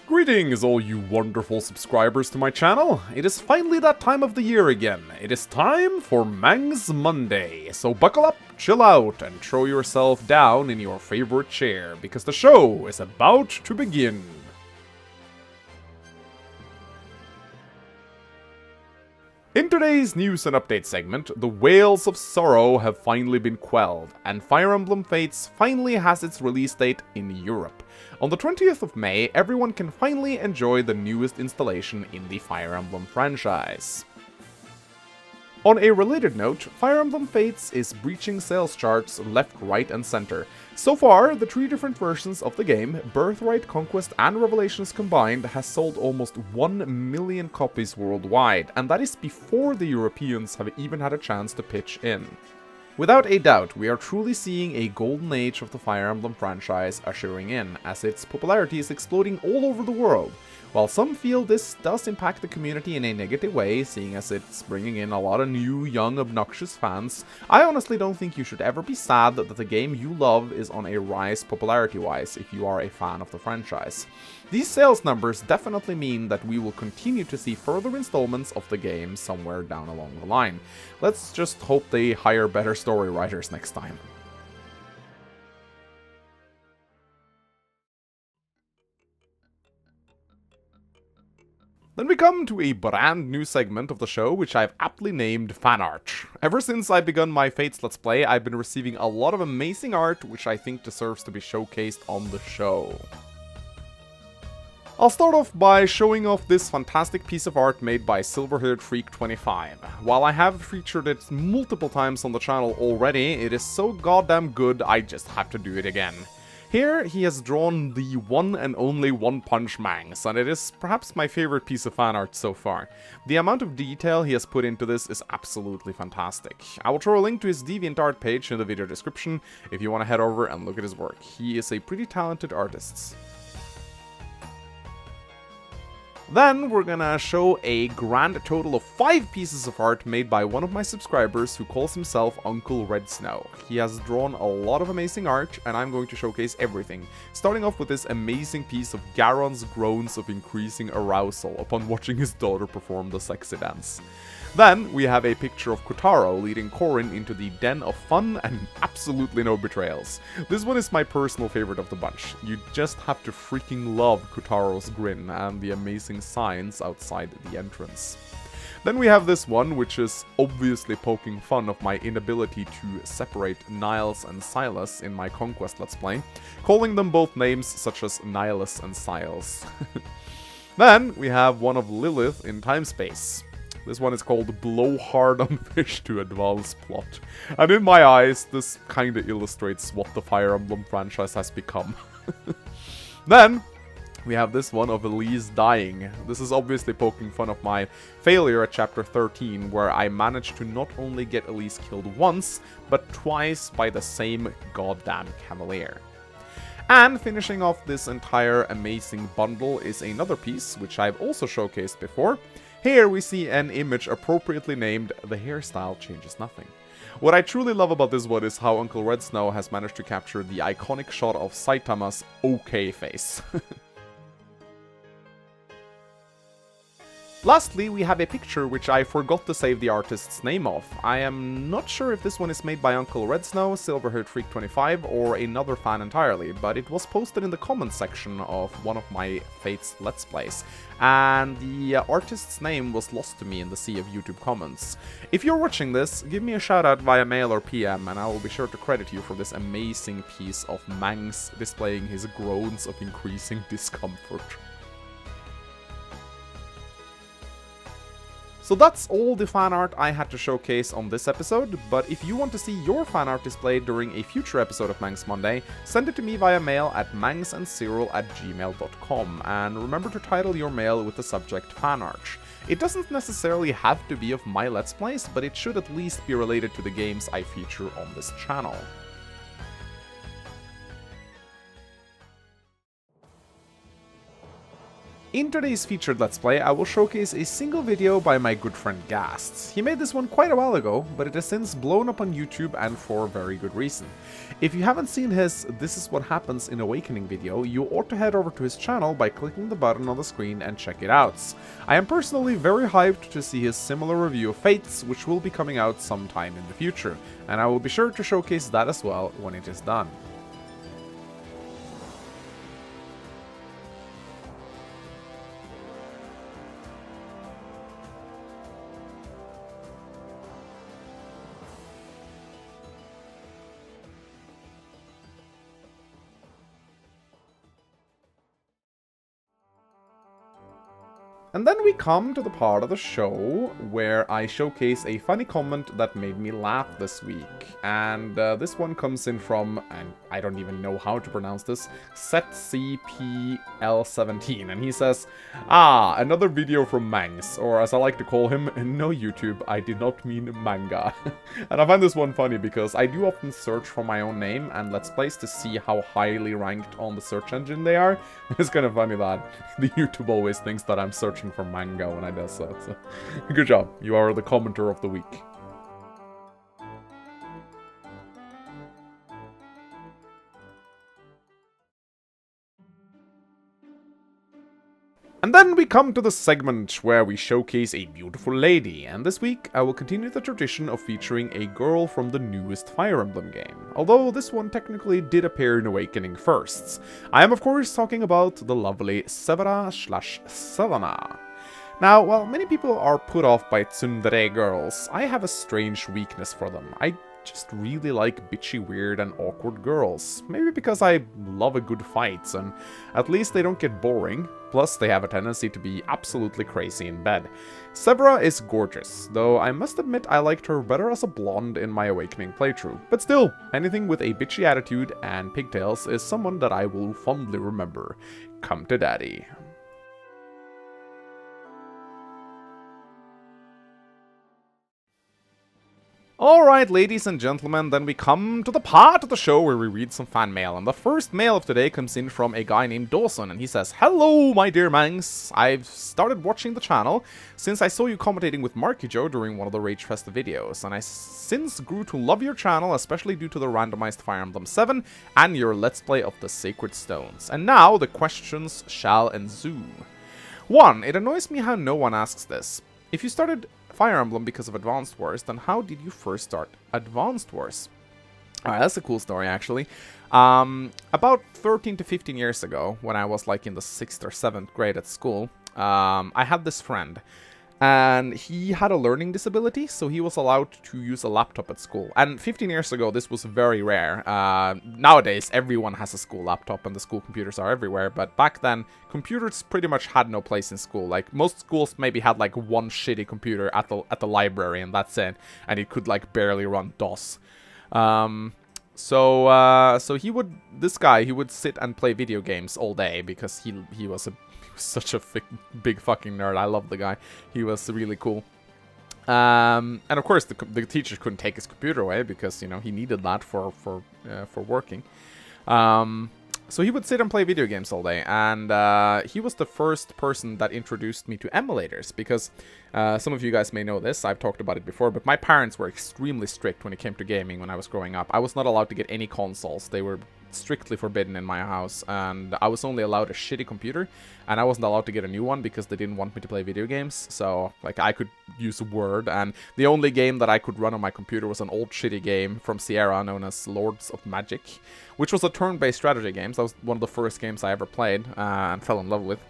Greetings all you wonderful subscribers to my channel. It is finally that time of the year again. It is time for Mangs Monday. So buckle up, chill out, and throw yourself down in your favorite chair, because the show is about to begin. In today's news and update segment, the Wails of Sorrow have finally been quelled, and Fire Emblem Fates finally has its release date in Europe. On the 20th of May, everyone can finally enjoy the newest installation in the Fire Emblem franchise. On a related note, Fire Emblem Fates is breaching sales charts left, right, and center. So far, the 3 different versions of the game, Birthright, Conquest, and Revelations combined, has sold almost 1 million copies worldwide, and that is before the Europeans have even had a chance to pitch in. Without a doubt, we are truly seeing a golden age of the Fire Emblem franchise ushering in, as its popularity is exploding all over the world. While some feel this does impact the community in a negative way, seeing as it's bringing in a lot of new, young, obnoxious fans, I honestly don't think you should ever be sad that the game you love is on a rise popularity-wise if you are a fan of the franchise. These sales numbers definitely mean that we will continue to see further installments of the game somewhere down along the line. Let's just hope they hire better story writers next time. Then we come to a brand new segment of the show, which I've aptly named Fan Art. Ever since I begun my Fates Let's Play, I've been receiving a lot of amazing art, which I think deserves to be showcased on the show. I'll start off by showing off this fantastic piece of art made by Silver-Haired Freak 25. While I have featured it multiple times on the channel already, it is so goddamn good I just have to do it again. Here, he has drawn the one and only One Punch Mangs, and it is perhaps my favorite piece of fan art so far. The amount of detail he has put into this is absolutely fantastic. I will throw a link to his DeviantArt page in the video description if you want to head over and look at his work. He is a pretty talented artist. Then we're gonna show a grand total of 5 pieces of art made by one of my subscribers who calls himself Uncle Red Snow. He has drawn a lot of amazing art, and I'm going to showcase everything, starting off with this amazing piece of Garon's groans of increasing arousal upon watching his daughter perform the sexy dance. Then we have a picture of Kotaro leading Korin into the den of fun and absolutely no betrayals. This one is my personal favorite of the bunch. You just have to freaking love Kotaro's grin and the amazing signs outside the entrance. Then we have this one, which is obviously poking fun of my inability to separate Niles and Silas in my Conquest Let's Play, calling them both names such as Nihilus and Siles. Then we have one of Lilith in time-space. This one is called Blow Hard on Fish to Advance Plot. And in my eyes, this kinda illustrates what the Fire Emblem franchise has become. Then, we have this one of Elise dying. This is obviously poking fun of my failure at chapter 13, where I managed to not only get Elise killed once, but twice by the same goddamn Cavalier. And finishing off this entire amazing bundle is another piece, which I've also showcased before. Here we see an image appropriately named The Hairstyle Changes Nothing. What I truly love about this one is how Uncle Red Snow has managed to capture the iconic shot of Saitama's okay face. Lastly, we have a picture which I forgot to save the artist's name of. I am not sure if this one is made by Uncle Red Snow, Silver-Haired Freak 25, or another fan entirely, but it was posted in the comments section of one of my Fates Let's Plays, and the artist's name was lost to me in the sea of YouTube comments. If you're watching this, give me a shout out via mail or PM, and I will be sure to credit you for this amazing piece of Mangs displaying his groans of increasing discomfort. So that's all the fan art I had to showcase on this episode, but if you want to see your fan art displayed during a future episode of Mangs Monday, send it to me via mail at mangsandzerul@gmail.com, and remember to title your mail with the subject fan art. It doesn't necessarily have to be of my Let's Plays, but it should at least be related to the games I feature on this channel. In today's featured Let's Play, I will showcase a single video by my good friend Gast. He made this one quite a while ago, but it has since blown up on YouTube and for very good reason. If you haven't seen his This Is What Happens in Awakening video, you ought to head over to his channel by clicking the button on the screen and check it out. I am personally very hyped to see his similar review of Fates, which will be coming out sometime in the future, and I will be sure to showcase that as well when it is done. And then we come to the part of the show where I showcase a funny comment that made me laugh this week. And this one comes in from, and I don't even know how to pronounce this, SetCPL17. And he says, another video from Mangs, or as I like to call him, no YouTube, I did not mean manga. And I find this one funny because I do often search for my own name and Let's Plays to see how highly ranked on the search engine they are. It's kind of funny that the YouTube always thinks that I'm searching for manga when I do so. Good job, you are the commenter of the week. And then we come to the segment where we showcase a beautiful lady, and this week I will continue the tradition of featuring a girl from the newest Fire Emblem game, although this one technically did appear in Awakening first. I am of course talking about the lovely Severa/Selena. Now, while many people are put off by tsundere girls, I have a strange weakness for them. I just really like bitchy, weird, and awkward girls. Maybe because I love a good fight, and at least they don't get boring. Plus, they have a tendency to be absolutely crazy in bed. Severa is gorgeous, though I must admit I liked her better as a blonde in my Awakening playthrough. But still, anything with a bitchy attitude and pigtails is someone that I will fondly remember. Come to daddy. Alright, ladies and gentlemen, then we come to the part of the show where we read some fan mail. And the first mail of today comes in from a guy named Dawson, and he says, "Hello, my dear Mangs. I've started watching the channel since I saw you commentating with Marky Joe during one of the Rage Fest videos, and I since grew to love your channel, especially due to the randomized Fire Emblem 7 and your Let's Play of the Sacred Stones. And now the questions shall ensue. 1. It annoys me how no one asks this. If you started Fire Emblem because of Advanced Wars, then how did you first start Advanced Wars?" Alright, that's a cool story, actually. About 13 to 15 years ago, when I was like in the 6th or 7th grade at school, I had this friend. And he had a learning disability, so he was allowed to use a laptop at school. And 15 years ago, this was very rare. Nowadays, everyone has a school laptop and the school computers are everywhere. But back then, computers pretty much had no place in school. Like, most schools maybe had like one shitty computer at the library, and that's it. And it could like barely run DOS. So this guy would sit and play video games all day because he was such a big fucking nerd. I love the guy. He was really cool. And of course the teacher couldn't take his computer away because, you know, he needed that for working. So he would sit and play video games all day, and he was the first person that introduced me to emulators, because some of you guys may know this, I've talked about it before, but my parents were extremely strict when it came to gaming when I was growing up. I was not allowed to get any consoles. They were strictly forbidden in my house, and I was only allowed a shitty computer, and I wasn't allowed to get a new one because they didn't want me to play video games. So like I could use Word, and the only game that I could run on my computer was an old shitty game from Sierra known as Lords of Magic, which was a turn-based strategy game. So that was one of the first games I ever played and fell in love with.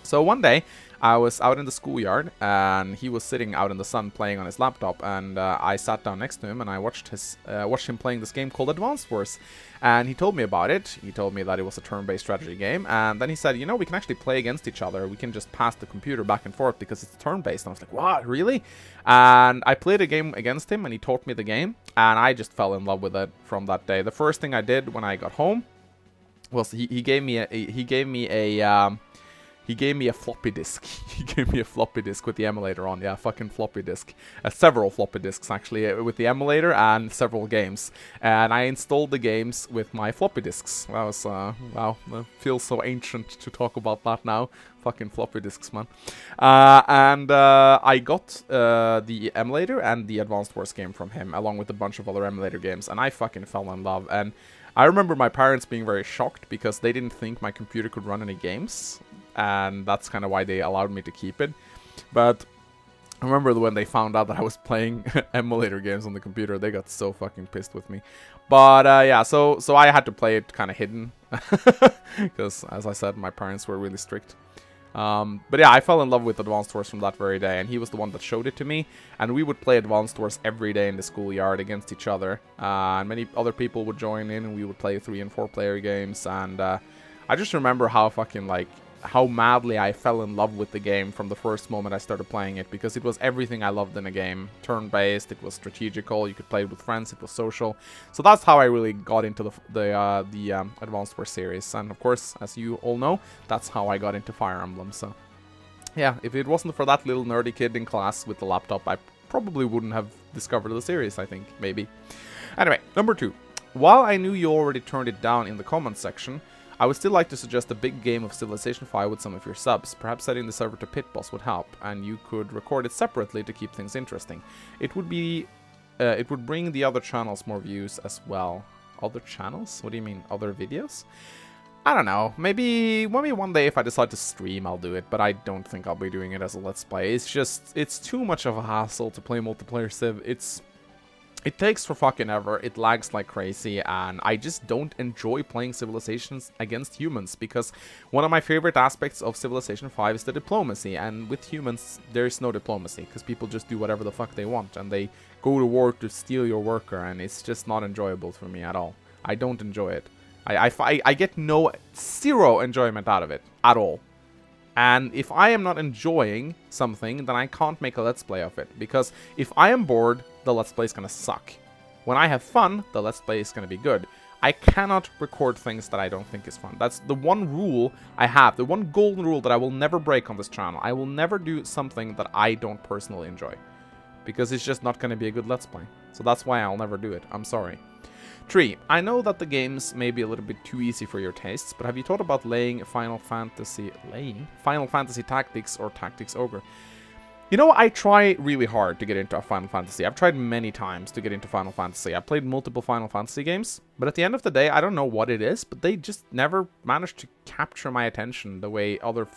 So one day I was out in the schoolyard, and he was sitting out in the sun playing on his laptop, and I sat down next to him, and I watched him playing this game called Advanced Wars, and he told me about it. He told me that it was a turn-based strategy game, and then he said, you know, we can actually play against each other. We can just pass the computer back and forth because it's turn-based. And I was like, what, really? And I played a game against him, and he taught me the game, and I just fell in love with it from that day. The first thing I did when I got home was he gave me a He gave me a floppy disk. He gave me a floppy disk with the emulator on. Yeah, fucking floppy disk. Several floppy disks, actually, with the emulator and several games. And I installed the games with my floppy disks. That was, wow, it feels so ancient to talk about that now. Fucking floppy disks, man. I got the emulator and the Advanced Wars game from him, along with a bunch of other emulator games. And I fucking fell in love. And I remember my parents being very shocked because they didn't think my computer could run any games. And that's kind of why they allowed me to keep it. But I remember when they found out that I was playing emulator games on the computer, they got so fucking pissed with me. But yeah, so I had to play it kind of hidden. Because, as I said, my parents were really strict. But yeah, I fell in love with Advanced Wars from that very day, and he was the one that showed it to me. And we would play Advanced Wars every day in the schoolyard against each other. And many other people would join in, and we would play 3- and 4-player games. And I just remember how fucking, like, how madly I fell in love with the game from the first moment I started playing it, because it was everything I loved in a game. Turn-based, it was strategical, you could play it with friends, it was social. So that's how I really got into the Advanced Wars series. And of course, as you all know, that's how I got into Fire Emblem. So yeah, if it wasn't for that little nerdy kid in class with the laptop, I probably wouldn't have discovered the series, I think, maybe. Anyway, number 2. While I knew you already turned it down in the comments section, I would still like to suggest a big game of Civilization 5 with some of your subs. Perhaps setting the server to Pit Boss would help, and you could record it separately to keep things interesting. It would bring the other channels more views as well. Other channels? What do you mean, other videos? I don't know. Maybe one day if I decide to stream, I'll do it, but I don't think I'll be doing it as a Let's Play. It's too much of a hassle to play multiplayer Civ. It takes for fucking ever, it lags like crazy, and I just don't enjoy playing Civilizations against humans, because one of my favorite aspects of Civilization 5 is the diplomacy, and with humans, there's no diplomacy, because people just do whatever the fuck they want, and they go to war to steal your worker, and it's just not enjoyable for me at all. I don't enjoy it. I get zero enjoyment out of it, at all. And if I am not enjoying something, then I can't make a Let's Play of it. Because if I am bored, the Let's Play is gonna suck. When I have fun, the Let's Play is gonna be good. I cannot record things that I don't think is fun. That's the one rule I have, the one golden rule that I will never break on this channel. I will never do something that I don't personally enjoy. Because it's just not gonna be a good Let's Play. So that's why I'll never do it. I'm sorry. 3. I know that the games may be a little bit too easy for your tastes, but have you thought about laying Final Fantasy Tactics or Tactics Ogre? You know, I try really hard to get into a Final Fantasy. I've tried many times to get into Final Fantasy. I've played multiple Final Fantasy games, but at the end of the day, I don't know what it is, but they just never managed to capture my attention the way other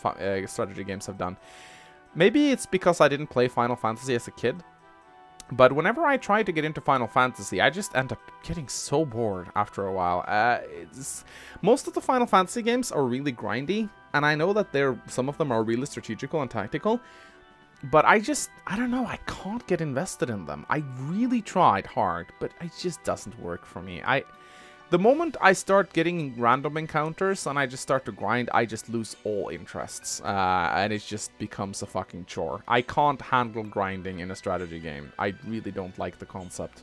strategy games have done. Maybe it's because I didn't play Final Fantasy as a kid. But whenever I try to get into Final Fantasy, I just end up getting so bored after a while. Most of the Final Fantasy games are really grindy, and I know that some of them are really strategical and tactical, but I don't know, I can't get invested in them. I really tried hard, but it just doesn't work for me. The moment I start getting random encounters and I just start to grind, I just lose all interests. And it just becomes a fucking chore. I can't handle grinding in a strategy game. I really don't like the concept.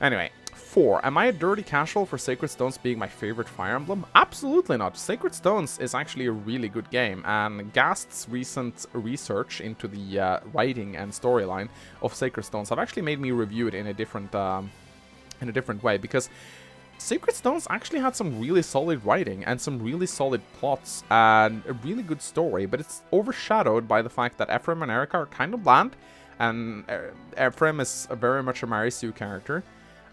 Anyway, 4. Am I a dirty casual for Sacred Stones being my favorite Fire Emblem? Absolutely not. Sacred Stones is actually a really good game. And Gast's recent research into the writing and storyline of Sacred Stones have actually made me review it in a different way. Because Sacred Stones actually had some really solid writing and some really solid plots and a really good story, but it's overshadowed by the fact that Ephraim and Erica are kind of bland, and Ephraim is very much a Mary Sue character,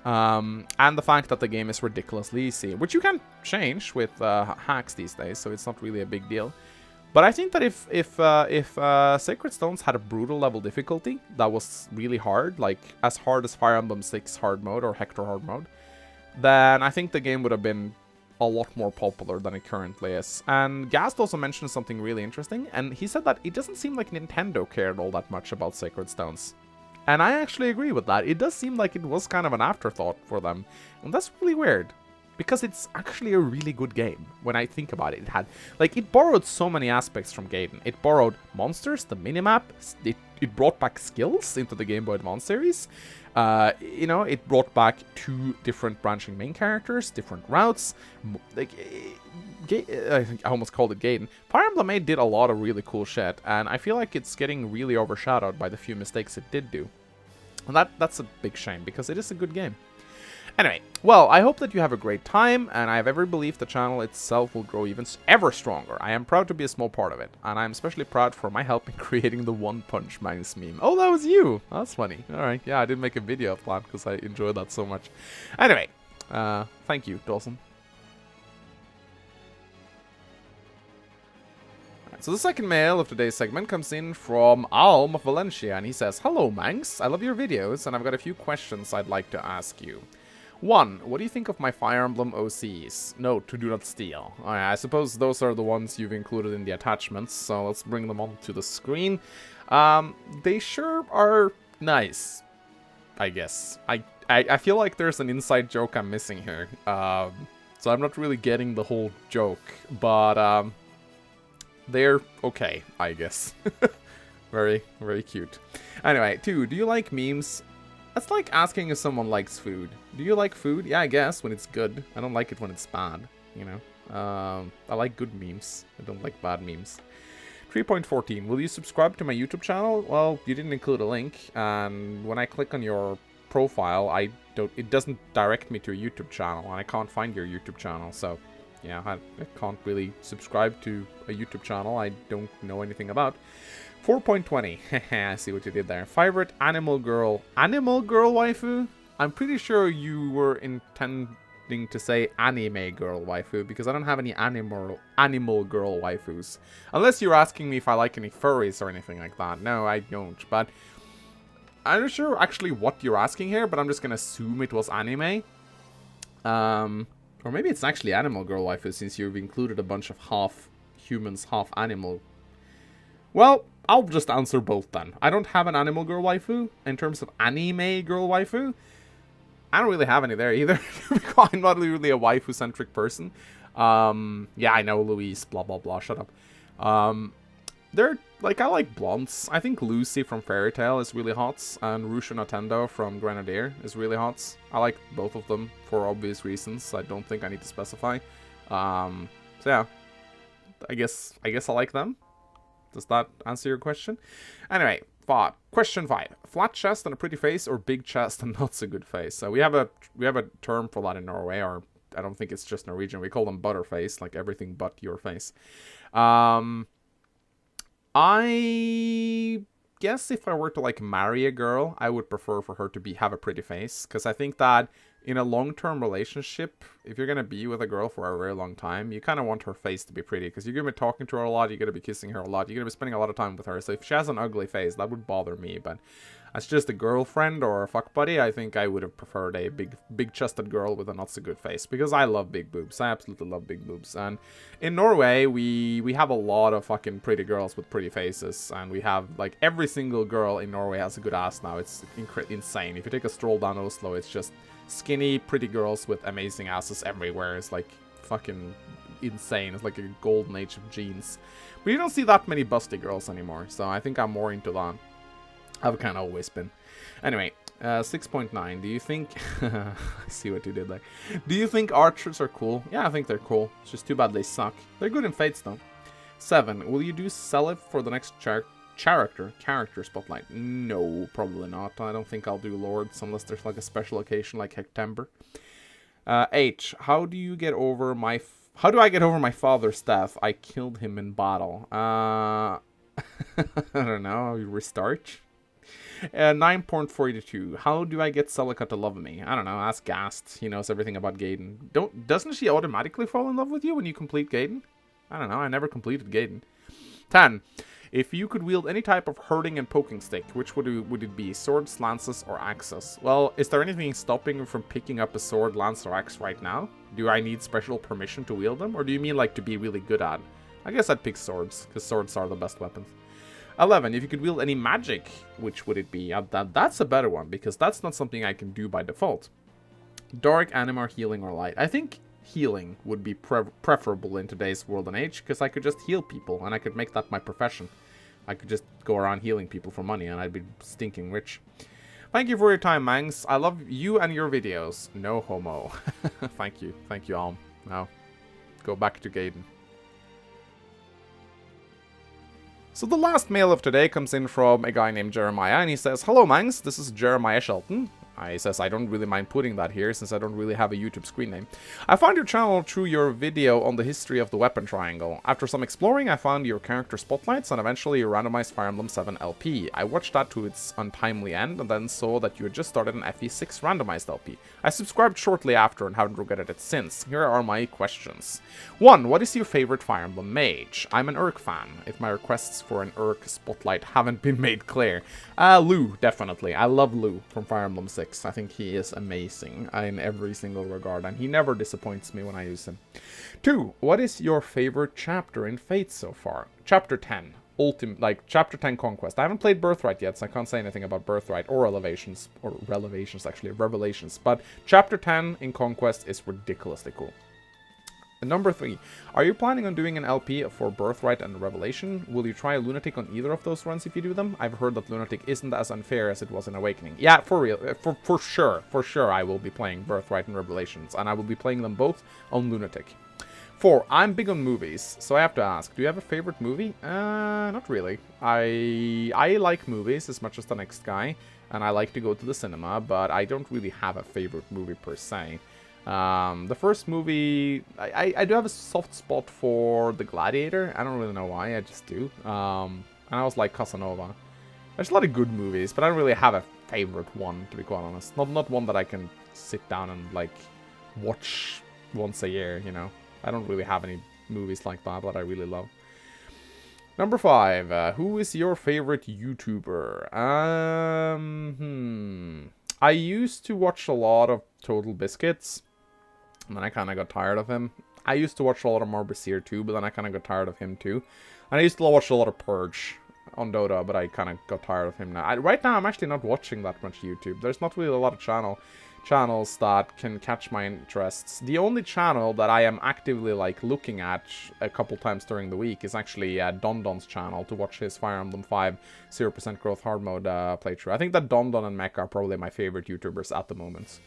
and the fact that the game is ridiculously easy, which you can change with hacks these days, so it's not really a big deal. But I think that if Sacred Stones had a brutal level difficulty that was really hard, like as hard as Fire Emblem 6 hard mode or Hector hard mode, then I think the game would have been a lot more popular than it currently is. And Gast also mentioned something really interesting, and he said that it doesn't seem like Nintendo cared all that much about Sacred Stones. And I actually agree with that. It does seem like it was kind of an afterthought for them, and that's really weird. because it's actually a really good game. When I think about it, it had, like, it borrowed so many aspects from Gaiden. It borrowed monsters, the minimap, it brought back skills into the Game Boy Advance series. You know, it brought back 2 different branching main characters, different routes. Like, I think I almost called it Gaiden. Fire Emblem 8 did a lot of really cool shit, and I feel like it's getting really overshadowed by the few mistakes it did do. And that's a big shame, because it is a good game. Anyway, well, I hope that you have a great time, and I have every belief the channel itself will grow even ever stronger. I am proud to be a small part of it, and I'm especially proud for my help in creating the One Punch Mangs meme. Oh, that was you! That's funny. Alright, yeah, I did make a video of that, because I enjoyed that so much. Anyway, thank you, Dawson. So the second mail of today's segment comes in from Alm of Valencia, and he says, "Hello, Mangs. I love your videos, and I've got a few questions I'd like to ask you. 1. What do you think of my Fire Emblem OCs? Note, to do not steal." I suppose those are the ones you've included in the attachments, so let's bring them onto the screen. They sure are nice, I guess. I feel like there's an inside joke I'm missing here. So I'm not really getting the whole joke, but they're okay, I guess. Very, very cute. Anyway, 2. Do you like memes? That's like asking if someone likes food. Do you like food? Yeah, I guess, when it's good. I don't like it when it's bad, you know. I like good memes. I don't like bad memes. 3.14. Will you subscribe to my YouTube channel? Well, you didn't include a link, and when I click on your profile, it doesn't direct me to a YouTube channel, and I can't find your YouTube channel, so yeah, I can't really subscribe to a YouTube channel I don't know anything about. 4.20. I see what you did there. Favorite animal girl. Animal girl waifu? I'm pretty sure you were intending to say anime girl waifu, because I don't have any animal girl waifus. Unless you're asking me if I like any furries or anything like that. No, I don't. But I'm not sure actually what you're asking here, but I'm just gonna assume it was anime. Or maybe it's actually animal girl waifu, since you've included a bunch of half humans, half animal. Well, I'll just answer both then. I don't have an animal girl waifu. In terms of anime girl waifu, I don't really have any there either. I'm not really a waifu-centric person. Yeah, I know, Louise, blah, blah, blah, shut up. They're, like, I like blondes. I think Lucy from Fairy Tail is really hot, and Rusha Nintendo from Grenadier is really hot. I like both of them for obvious reasons. I don't think I need to specify. So yeah, I guess I like them. Does that answer your question? Anyway, question 5. Flat chest and a pretty face, or big chest and not so good face? So we have a term for that in Norway, or I don't think it's just Norwegian. We call them butterface, like everything but your face. I guess if I were to like marry a girl, I would prefer for her to have a pretty face, because I think that in a long-term relationship, if you're going to be with a girl for a very long time, you kind of want her face to be pretty, because you're going to be talking to her a lot, you're going to be kissing her a lot, you're going to be spending a lot of time with her. So if she has an ugly face, that would bother me. But as just a girlfriend or a fuck buddy, I think I would have preferred a big-chested girl with a not-so-good face, because I love big boobs. I absolutely love big boobs. And in Norway, we have a lot of fucking pretty girls with pretty faces, and we have, like, every single girl in Norway has a good ass now. It's insane. If you take a stroll down Oslo, it's just skinny, pretty girls with amazing asses everywhere. It's like fucking insane. It's like a golden age of jeans. But you don't see that many busty girls anymore, so I think I'm more into that. I've kind of always been. Anyway, 6.9. Do you think... I see what you did there. Do you think archers are cool? Yeah, I think they're cool. It's just too bad they suck. They're good in Fates, though. 7. Will you do Seliph for the next character spotlight? No, probably not. I don't think I'll do Lords unless there's like a special occasion like Hectember. 8. How do I get over my father's death? I killed him in battle. I don't know. You restart. 9.42. How do I get Celica to love me? I don't know. Ask Gast. He knows everything about Gaiden. Doesn't she automatically fall in love with you when you complete Gaiden? I don't know. I never completed Gaiden. 10. If you could wield any type of hurting and poking stick, which would it be? Swords, lances, or axes? Well, is there anything stopping me from picking up a sword, lance, or axe right now? Do I need special permission to wield them? Or do you mean like to be really good at? I guess I'd pick swords, because swords are the best weapons. 11. If you could wield any magic, which would it be? That's a better one, because that's not something I can do by default. Dark, Animar, Healing, or Light. I think healing would be preferable in today's world and age, because I could just heal people, and I could make that my profession. I could just go around healing people for money, and I'd be stinking rich. Thank you for your time, Mangs. I love you and your videos. No homo. Thank you. Thank you, Alm. Now, go back to Gaiden. So the last mail of today comes in from a guy named Jeremiah, and he says, "Hello, Mangs. This is Jeremiah Shelton." He says, "I don't really mind putting that here, since I don't really have a YouTube screen name. I found your channel through your video on the history of the weapon triangle. After some exploring, I found your character spotlights and eventually your randomized Fire Emblem 7 LP. I watched that to its untimely end, and then saw that you had just started an FE6 randomized LP. I subscribed shortly after and haven't regretted it since. Here are my questions. 1. What is your favorite Fire Emblem mage? I'm an Urk fan, if my requests for an Urk spotlight haven't been made clear. Lou, definitely. I love Lou from Fire Emblem 6. I think he is amazing in every single regard, and he never disappoints me when I use him. 2. What is your favorite chapter in Fate so far? Chapter 10. Chapter 10 Conquest. I haven't played Birthright yet, so I can't say anything about Birthright or Revelations, but Chapter 10 in Conquest is ridiculously cool. Number 3. Are you planning on doing an LP for Birthright and Revelation? Will you try Lunatic on either of those runs if you do them? I've heard that Lunatic isn't as unfair as it was in Awakening. Yeah, for real. For sure I will be playing Birthright and Revelations, and I will be playing them both on Lunatic. 4. I'm big on movies, so I have to ask, do you have a favorite movie? Not really. I like movies as much as the next guy, and I like to go to the cinema, but I don't really have a favorite movie per se. The first movie, I do have a soft spot for The Gladiator. I don't really know why, I just do. And I also like Casanova. There's a lot of good movies, but I don't really have a favorite one, to be quite honest. Not one that I can sit down and, like, watch once a year, you know. I don't really have any movies like that I really love. Number 5, who is your favorite YouTuber? I used to watch a lot of Total Biscuits. And then I kind of got tired of him. I used to watch a lot of Marbasir too, but then I kind of got tired of him too. And I used to watch a lot of Purge on Dota, but I kind of got tired of him now. Right now, I'm actually not watching that much YouTube. There's not really a lot of channels that can catch my interests. The only channel that I am actively, like, looking at a couple times during the week is actually Don Don's channel to watch his Fire Emblem 5 0% growth hard mode playthrough. I think that Don Don and Mecha are probably my favorite YouTubers at the moment.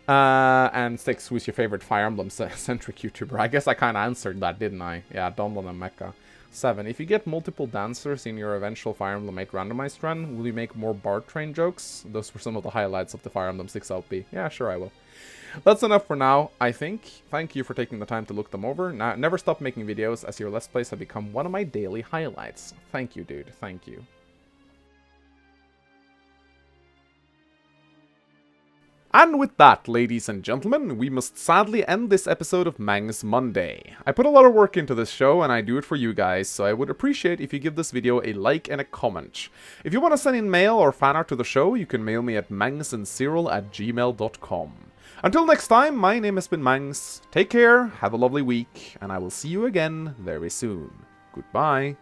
And 6, who's your favorite Fire Emblem-centric YouTuber? I guess I kind of answered that, didn't I? Yeah, Don Don and Mecha. 7, if you get multiple dancers in your eventual Fire Emblem 8 randomized run, will you make more Bard Train jokes? Those were some of the highlights of the Fire Emblem 6 LP. Yeah, sure I will. That's enough for now, I think. Thank you for taking the time to look them over. Now, never stop making videos, as your Let's Plays have become one of my daily highlights. Thank you, dude. Thank you. And with that, ladies and gentlemen, we must sadly end this episode of Mangs Monday. I put a lot of work into this show, and I do it for you guys, so I would appreciate if you give this video a like and a comment. If you want to send in mail or fan art to the show, you can mail me at mangsandzerul@gmail.com. Until next time, my name has been Mangs. Take care, have a lovely week, and I will see you again very soon. Goodbye.